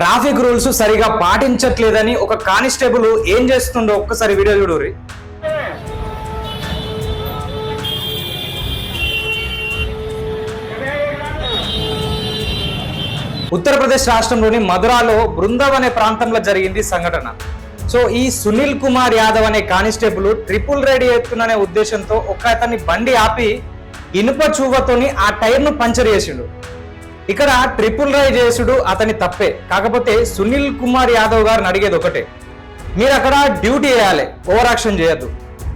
Traffic rules సరిగా పాటించట్లేదని ఒక constable ఏం చేస్తుండో ఒక్కసారి వీడియో చూడుర్రి. ఉత్తరప్రదేశ్ రాష్ట్రంలోని మధురాలో బృందావన్ అనే ప్రాంతంలో జరిగింది సంఘటన. సో ఈ సునీల్ కుమార్ యాదవ్ అనే కానిస్టేబుల్ ట్రిపుల్ రైడ్ చేస్తున్న ఉద్దేశంతో ఒక అతన్ని బండి ఆపి ఇనుప చూవతోని ఆ టైర్ ను పంచర్ చేసిండు. ఇక్కడ ట్రిపుల్ రైడ్ చేసుడు అతని తప్పే. కాకపోతే సునీల్ కుమార్ యాదవ్ గారిని అడిగేది ఒకటే, మీరు అక్కడ డ్యూటీ చేయాలి, ఓవర్ యాక్షన్ చేయొద్దు.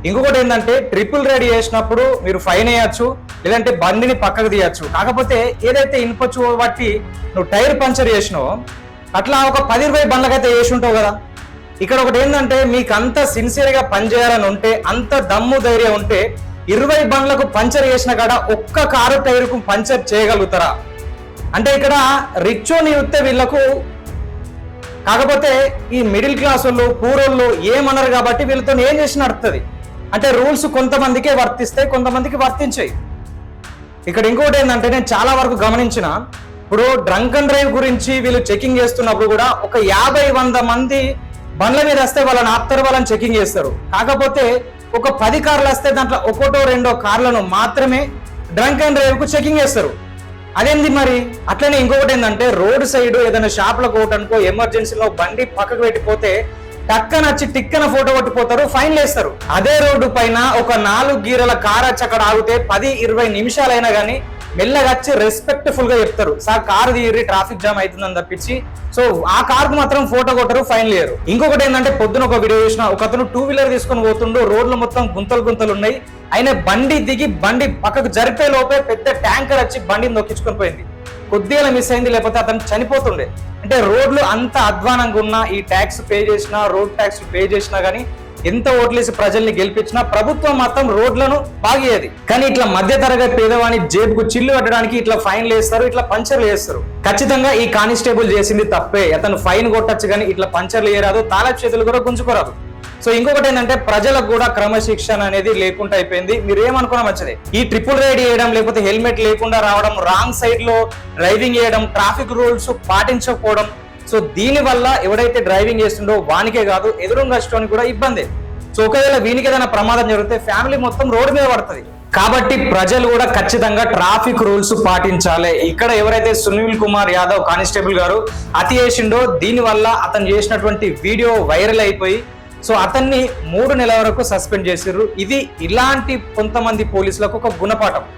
ఇంకొకటి ఏంటంటే ట్రిపుల్ రైడ్ చేసినప్పుడు మీరు ఫైన్ వేయచ్చు, లేదంటే బండిని పక్కకు తీయచ్చు. కాకపోతే ఏదైతే ఇనుప చూవ బట్టి నువ్వు టైర్ పంచర్ చేసినావో అట్లా ఒక 10-20 బండ్లకైతే వేసి ఉంటావు కదా. ఇక్కడ ఒకటి ఏంటంటే మీకు అంత సిన్సియర్గా పనిచేయాలని ఉంటే, అంత దమ్ము ధైర్యం ఉంటే 20 బండ్లకు పంచర్ చేసిన కాడ ఒక్క కారు టైర్కు పంచర్ చేయగలుగుతారా? అంటే ఇక్కడ రిచ్చోని చూస్తే వీళ్ళకు, కాకపోతే ఈ మిడిల్ క్లాస్ వాళ్ళు పూరోళ్ళు ఏమన్నారు కాబట్టి వీళ్ళతో ఏం చేసి నడుస్తుంది. అంటే రూల్స్ కొంతమందికే వర్తిస్తాయి, కొంతమందికి వర్తించాయి. ఇక్కడ ఇంకోటి ఏంటంటే నేను చాలా వరకు గమనించిన, ఇప్పుడు డ్రంక్ అండ్ డ్రైవ్ గురించి వీళ్ళు చెకింగ్ చేస్తున్నప్పుడు కూడా ఒక 50-100 మంది బండ్ల మీద వస్తే వాళ్ళని ఆపుతారు, వాళ్ళని చెకింగ్ చేస్తారు. కాకపోతే ఒక 10 కార్లు వస్తే దాంట్లో 1-2 కార్లను మాత్రమే డ్రంక్ అండ్ డ్రైవ్ కు చెకింగ్ చేస్తారు. అదేంది మరి? అట్లనే ఇంకొకటి ఏంటంటే రోడ్ సైడ్ ఏదైనా షాప్లకు ఒకటనుకో ఎమర్జెన్సీలో బండి పక్కకు పెట్టిపోతే టక్కన వచ్చి టిక్కన ఫోటో కొట్టిపోతారు, ఫైన్లు వేస్తారు. అదే రోడ్డు పైన ఒక 4 గీరల కార్ వచ్చి అక్కడ ఆగితే 10-20 నిమిషాలైనా కానీ మెల్లగా వచ్చి రెస్పెక్ట్ఫుల్ గా చెప్తారు, సార్ కారు తీరి ట్రాఫిక్ జామ్ అవుతుందని తప్పించి. సో ఆ కార్ కు మాత్రం ఫోటో కొట్టరు, ఫైన్ లేరు. ఇంకొకటి ఏంటంటే పొద్దున ఒక వీడియో చూసిన, ఒక అతను 2 వీలర్ తీసుకొని పోతుండు, రోడ్లు మొత్తం గుంతలు ఉన్నాయి. ఆయన బండి దిగి బండి పక్కకు జరిపే లోపే పెద్ద ట్యాంకర్ వచ్చి బండిని నొక్కించుకొని పోయింది. కొద్దిగా మిస్ అయింది, లేకపోతే అతను చనిపోతుండే. అంటే రోడ్లు అంత అధ్వానంగా ఉన్నా, ఈ ట్యాక్స్ పే చేసినా, రోడ్ ట్యాక్స్ పే చేసినా గానీ, ఎంత ఓట్లేసి ప్రజల్ని గెలిపించినా ప్రభుత్వం మాత్రం రోడ్లను బాగేది. కానీ ఇట్లా మధ్య తరగతి పేదవాని జేబుకు చిల్లు కట్టడానికి ఇట్లా ఫైన్లు వేస్తారు, ఇట్లా పంచర్లు వేస్తారు. ఖచ్చితంగా ఈ కానిస్టేబుల్ చేసింది తప్పే. అతను ఫైన్ కొట్టచ్చు కానీ ఇట్లా పంచర్లు వేయరాదు, తాళపు చేతులు కూడా గుంజుకోరాదు. సో ఇంకొకటి ఏంటంటే ప్రజలకు కూడా క్రమశిక్షణ అనేది లేకుండా అయిపోయింది. మీరు ఏమనుకున్నా మంచిది, ఈ ట్రిపుల్ రైడ్ చేయడం, లేకపోతే హెల్మెట్ లేకుండా రావడం, రాంగ్ సైడ్ లో డ్రైవింగ్ చేయడం, ట్రాఫిక్ రూల్స్ పాటించకపోవడం. సో దీని వల్ల ఎవడైతే డ్రైవింగ్ చేస్తుండో వానికే కాదు, ఎదురుగా వచ్చేటోనికి కూడా ఇబ్బంది. సో ఒకవేళ వీనికి ఏదైనా ప్రమాదం జరిగితే ఫ్యామిలీ మొత్తం రోడ్డు మీద పడుతుంది. కాబట్టి ప్రజలు కూడా ఖచ్చితంగా ట్రాఫిక్ రూల్స్ పాటించాలి. ఇక్కడ ఎవరైతే సునీల్ కుమార్ యాదవ్ కానిస్టేబుల్ గారు అతి చేసిండో, దీని వల్ల అతను చేసినటువంటి వీడియో వైరల్ అయిపోయి సో అతన్ని 3 నెలల వరకు సస్పెండ్ చేసిర్రు. ఇది ఇలాంటి కొంతమంది పోలీసులకు ఒక గుణపాఠం.